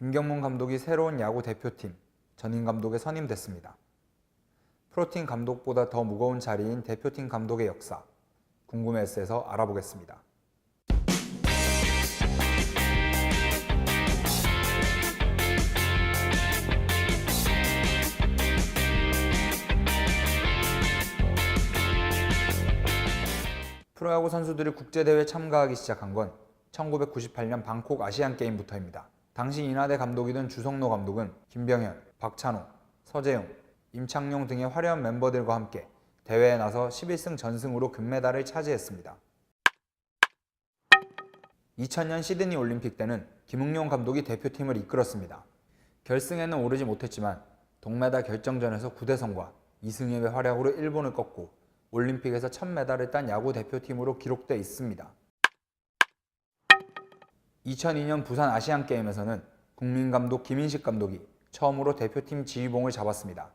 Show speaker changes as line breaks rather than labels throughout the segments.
김경문 감독이 새로운 야구 대표팀 전임 감독에 선임됐습니다. 프로팀 감독보다 더 무거운 자리인 대표팀 감독의 역사, 궁금해서에서 알아보겠습니다. 프로야구 선수들이 국제대회에 참가하기 시작한 건 1998년 방콕 아시안게임부터입니다. 당시 인하대 감독이던 주성로 감독은 김병현, 박찬호, 서재용, 임창용 등의 화려한 멤버들과 함께 대회에 나서 11승 전승으로 금메달을 차지했습니다. 2000년 시드니 올림픽 때는 김응용 감독이 대표팀을 이끌었습니다. 결승에는 오르지 못했지만 동메달 결정전에서 9대3과 이승엽의 활약으로 일본을 꺾고 올림픽에서 첫 메달을 딴 야구 대표팀으로 기록돼 있습니다. 2002년 부산 아시안게임에서는 국민감독 김인식 감독이 처음으로 대표팀 지휘봉을 잡았습니다.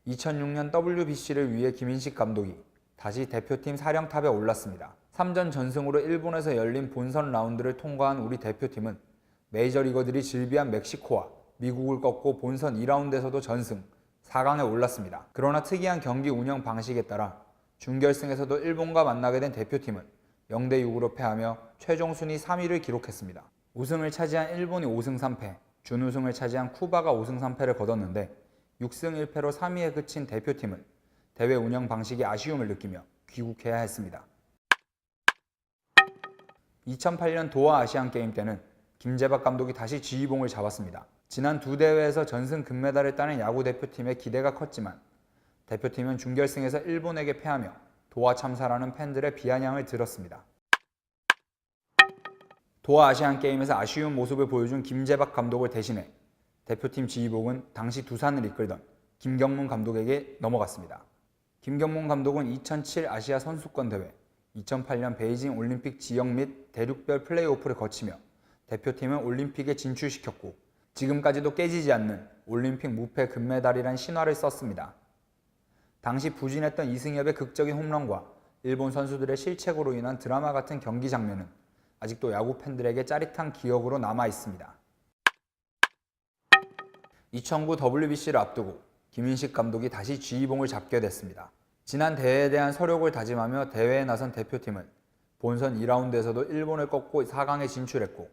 2006년 WBC를 위해 김인식 감독이 다시 대표팀 사령탑에 올랐습니다. 3전 전승으로 일본에서 열린 본선 라운드를 통과한 우리 대표팀은 메이저리거들이 질비한 멕시코와 미국을 꺾고 본선 2라운드에서도 전승, 4강에 올랐습니다. 그러나 특이한 경기 운영 방식에 따라 준결승에서도 일본과 만나게 된 대표팀은 0대6으로 패하며 최종 순위 3위를 기록했습니다. 우승을 차지한 일본이 5승 3패, 준우승을 차지한 쿠바가 5승 3패를 거뒀는데 6승 1패로 3위에 그친 대표팀은 대회 운영 방식에 아쉬움을 느끼며 귀국해야 했습니다. 2008년 도하 아시안게임 때는 김재박 감독이 다시 지휘봉을 잡았습니다. 지난 두 대회에서 전승 금메달을 따낸 야구 대표팀의 기대가 컸지만 대표팀은 준결승에서 일본에게 패하며 도하 참사라는 팬들의 비아냥을 들었습니다. 도하 아시안게임에서 아쉬운 모습을 보여준 김재박 감독을 대신해 대표팀 지휘봉은 당시 두산을 이끌던 김경문 감독에게 넘어갔습니다. 김경문 감독은 2007 아시아 선수권 대회, 2008년 베이징 올림픽 지역 및 대륙별 플레이오프를 거치며 대표팀을 올림픽에 진출시켰고 지금까지도 깨지지 않는 올림픽 무패 금메달이란 신화를 썼습니다. 당시 부진했던 이승엽의 극적인 홈런과 일본 선수들의 실책으로 인한 드라마 같은 경기 장면은 아직도 야구 팬들에게 짜릿한 기억으로 남아 있습니다. 2009 WBC를 앞두고 김인식 감독이 다시 지휘봉을 잡게 됐습니다. 지난 대회에 대한 서력을 다짐하며 대회에 나선 대표팀은 본선 2라운드에서도 일본을 꺾고 4강에 진출했고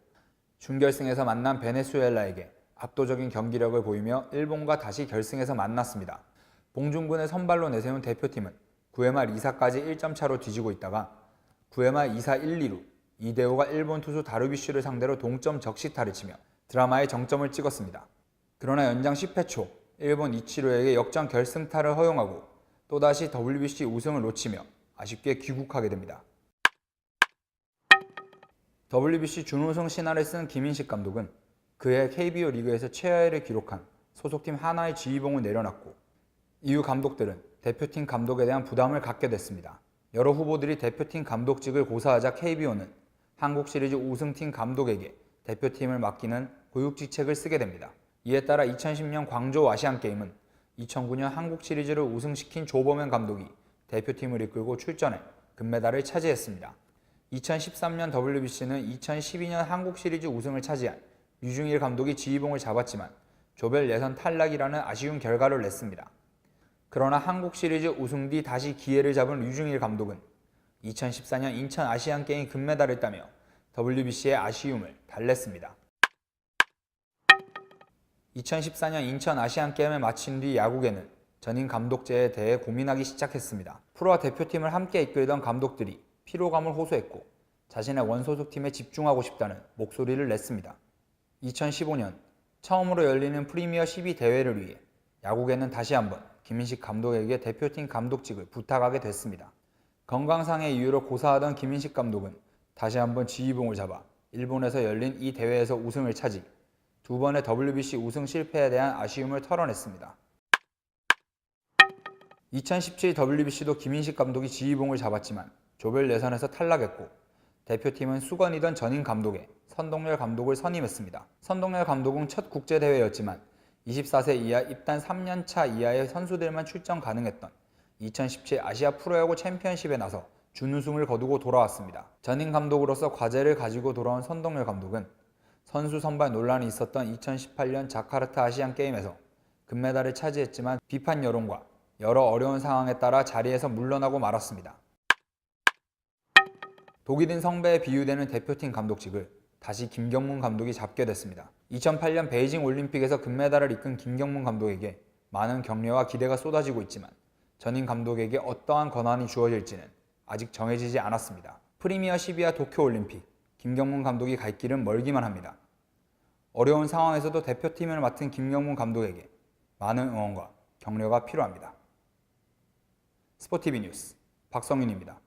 준결승에서 만난 베네수엘라에게 압도적인 경기력을 보이며 일본과 다시 결승에서 만났습니다. 봉중근을 선발로 내세운 대표팀은 9회 말 2사까지 1점 차로 뒤지고 있다가 9회 말 2사 1, 2루 이대호가 일본 투수 다루비슈를 상대로 동점 적시타를 치며 드라마의 정점을 찍었습니다. 그러나 연장 10회 초 일본 이치로에게 역전 결승타를 허용하고 또다시 WBC 우승을 놓치며 아쉽게 귀국하게 됩니다. WBC 준우승 신화를 쓴 김인식 감독은 그해 KBO 리그에서 최하위를 기록한 소속팀 하나의 지휘봉을 내려놨고 이후 감독들은 대표팀 감독에 대한 부담을 갖게 됐습니다. 여러 후보들이 대표팀 감독직을 고사하자 KBO는 한국 시리즈 우승팀 감독에게 대표팀을 맡기는 고육지책을 쓰게 됩니다. 이에 따라 2010년 광저우 아시안게임은 2009년 한국 시리즈를 우승시킨 조범현 감독이 대표팀을 이끌고 출전해 금메달을 차지했습니다. 2013년 WBC는 2012년 한국 시리즈 우승을 차지한 류중일 감독이 지휘봉을 잡았지만 조별 예선 탈락이라는 아쉬운 결과를 냈습니다. 그러나 한국 시리즈 우승 뒤 다시 기회를 잡은 류중일 감독은 2014년 인천 아시안게임 금메달을 따며 WBC의 아쉬움을 달랬습니다. 2014년 인천 아시안게임을 마친 뒤 야구계는 전임 감독제에 대해 고민하기 시작했습니다. 프로와 대표팀을 함께 이끌던 감독들이 피로감을 호소했고 자신의 원소속팀에 집중하고 싶다는 목소리를 냈습니다. 2015년 처음으로 열리는 프리미어 12 대회를 위해 야구계는 다시 한번 김인식 감독에게 대표팀 감독직을 부탁하게 됐습니다. 건강상의 이유로 고사하던 김인식 감독은 다시 한번 지휘봉을 잡아 일본에서 열린 이 대회에서 우승을 차지, 두 번의 WBC 우승 실패에 대한 아쉬움을 털어냈습니다. 2017 WBC도 김인식 감독이 지휘봉을 잡았지만 조별 예선에서 탈락했고 대표팀은 수건이던 전임 감독에 선동열 감독을 선임했습니다. 선동열 감독은 첫 국제대회였지만 24세 이하 입단 3년차 이하의 선수들만 출전 가능했던 2017 아시아 프로야구 챔피언십에 나서 준우승을 거두고 돌아왔습니다. 전임 감독으로서 과제를 가지고 돌아온 선동열 감독은 선수 선발 논란이 있었던 2018년 자카르타 아시안 게임에서 금메달을 차지했지만 비판 여론과 여러 어려운 상황에 따라 자리에서 물러나고 말았습니다. 독일인 성배에 비유되는 대표팀 감독직을 다시 김경문 감독이 잡게 됐습니다. 2008년 베이징 올림픽에서 금메달을 이끈 김경문 감독에게 많은 격려와 기대가 쏟아지고 있지만 전임 감독에게 어떠한 권한이 주어질지는 아직 정해지지 않았습니다. 프리미어 12와 도쿄올림픽, 김경문 감독이 갈 길은 멀기만 합니다. 어려운 상황에서도 대표팀을 맡은 김경문 감독에게 많은 응원과 격려가 필요합니다. 스포티비 뉴스 박성윤입니다.